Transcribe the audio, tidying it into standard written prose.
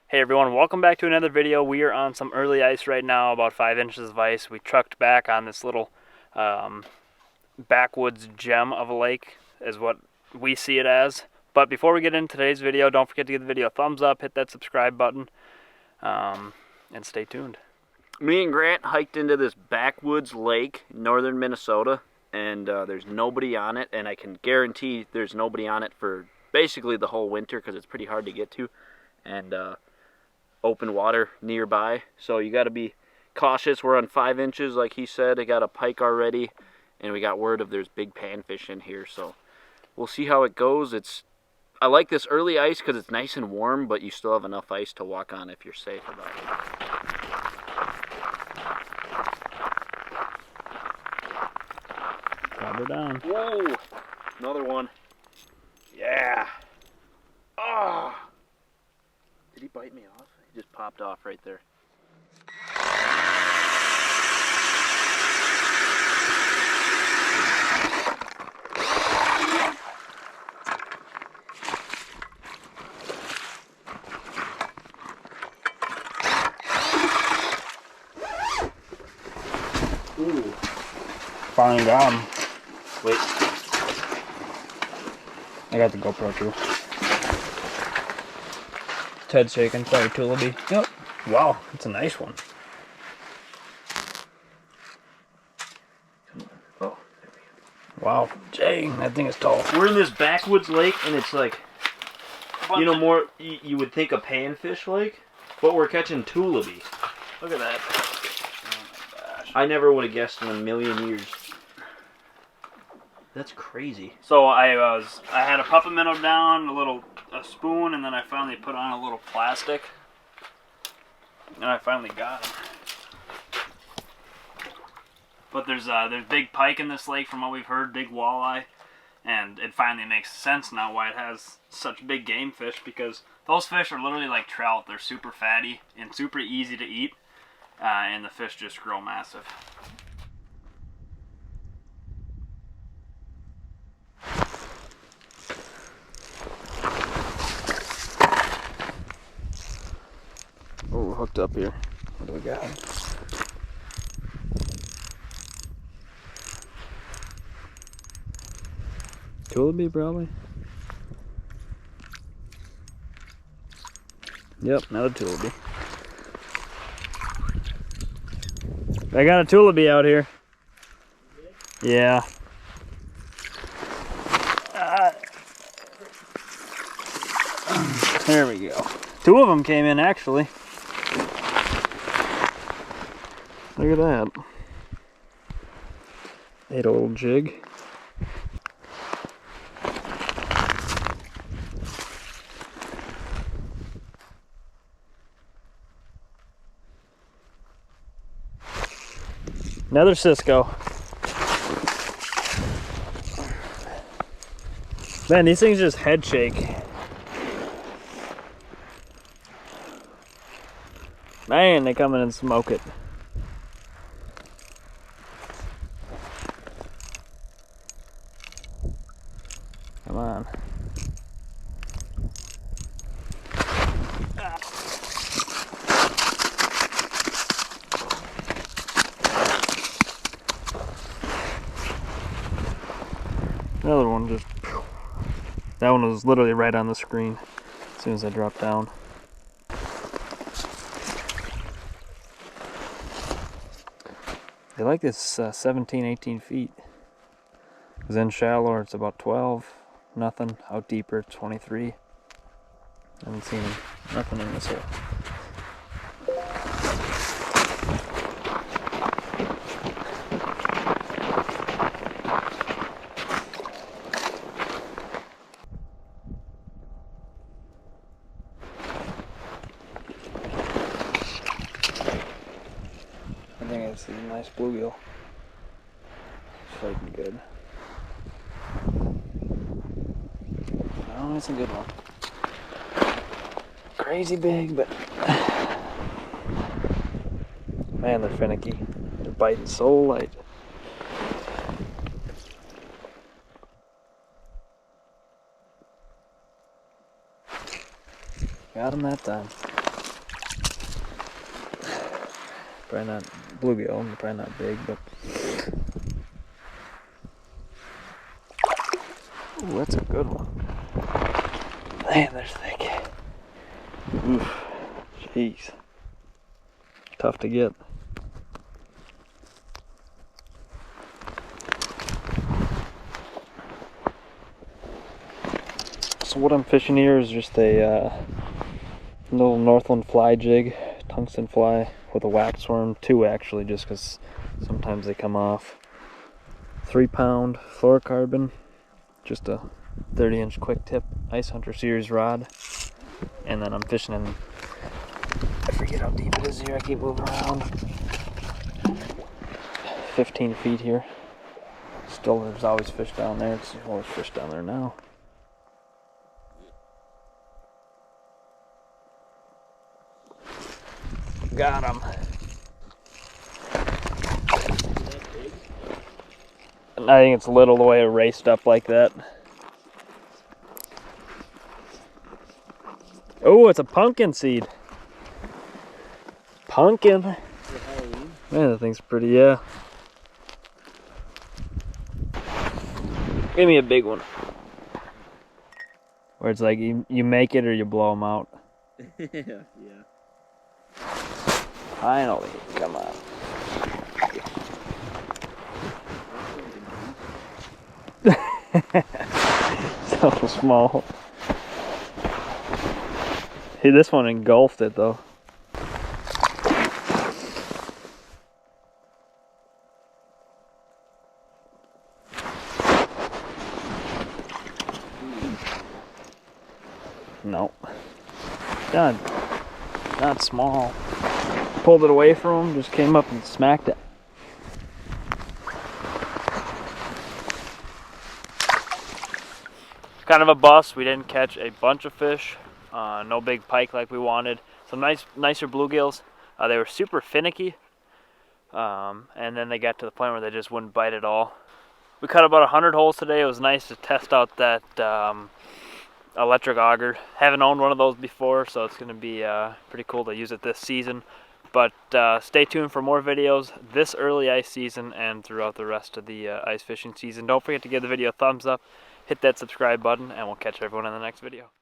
Hey everyone, welcome back to another video. We are on some early ice right now, about 5 inches of ice. We trucked back on this little backwoods gem of a lake is what we see it as. But before we get into today's video, don't forget to give the video a thumbs up, hit that subscribe button, and stay tuned. Me and Grant hiked into this backwoods lake in northern Minnesota, and there's nobody on it, and I can guarantee there's nobody on it for basically the whole winter because it's pretty hard to get to, and open water nearby, so you got to be cautious. We're on 5 inches like he said. I got a pike already, and we got word of there's big panfish in here, so we'll see how it goes. I like this early ice because it's nice and warm, but you still have enough ice to walk on if you're safe about it. Grab her down. Whoa! Another one. Yeah! Oh! Did he bite me off? He just popped off right there. Ooh. Finally got him. Wait. I got the GoPro too. Head shaking, sorry Tullaby. Yep. Wow, it's a nice one. Oh. Wow, dang, that thing is tall. We're in this backwoods lake, and it's like, you know, more, you would think a panfish lake, but we're catching tullaby. Look at that. Oh my gosh. I never would have guessed in a million years. That's crazy. So I had a puppet minnow down, a spoon, and then I finally put on a little plastic, and I finally got him. But there's big pike in this lake from what we've heard, big walleye, and it finally makes sense now why it has such big game fish, because those fish are literally like trout. They're super fatty and super easy to eat, and the fish just grow massive. Oh, we're hooked up here. What do we got? Tullaby, probably. Yep, another Tullaby. I got a Tullaby out here. Yeah. There we go. Two of them came in actually. Look at that. Ate a little jig. Another Cisco. Man, these things just head shake. Man, they come in and smoke it. Come on. Another one just... That one was literally right on the screen as soon as I dropped down. They like this 17, 18 feet. Because in shallower it's about 12. Nothing. Out deeper it's 23. I haven't seen nothing in this hole. I think it's a nice bluegill. It's fighting good. Oh, it's a good one. Crazy big, but man, they're finicky. They're biting so light. Got him that time. Probably not bluegill, probably not big, but... Ooh, that's a good one. Man, they're thick. Oof. Jeez. Tough to get. So what I'm fishing here is just a little Northland fly jig, tungsten fly with a wax worm, 2 actually, just because sometimes they come off. 3-pound fluorocarbon, just a 30-inch quick tip Ice Hunter series rod, and then I'm fishing in, I forget how deep it is here, I keep moving around, 15 feet here. Still, there's always fish down there. There's always fish down there now. Got him. I think it's little the way it raced up like that. Oh, it's a pumpkin seed. Pumpkin. Man, that thing's pretty, yeah. Give me a big one. Where it's like you make it or you blow them out. Yeah. Finally, come on. So small. Hey, this one engulfed it though. No. God, not small. Pulled it away from him, just came up and smacked it. Kind of a bust. We didn't catch a bunch of fish. No big pike like we wanted. Some nicer bluegills. They were super finicky. And then they got to the point where they just wouldn't bite at all. We caught about 100 holes today. It was nice to test out that electric auger. Haven't owned one of those before, so it's going to be pretty cool to use it this season. But stay tuned for more videos this early ice season and throughout the rest of the ice fishing season. Don't forget to give the video a thumbs up, hit that subscribe button, and we'll catch everyone in the next video.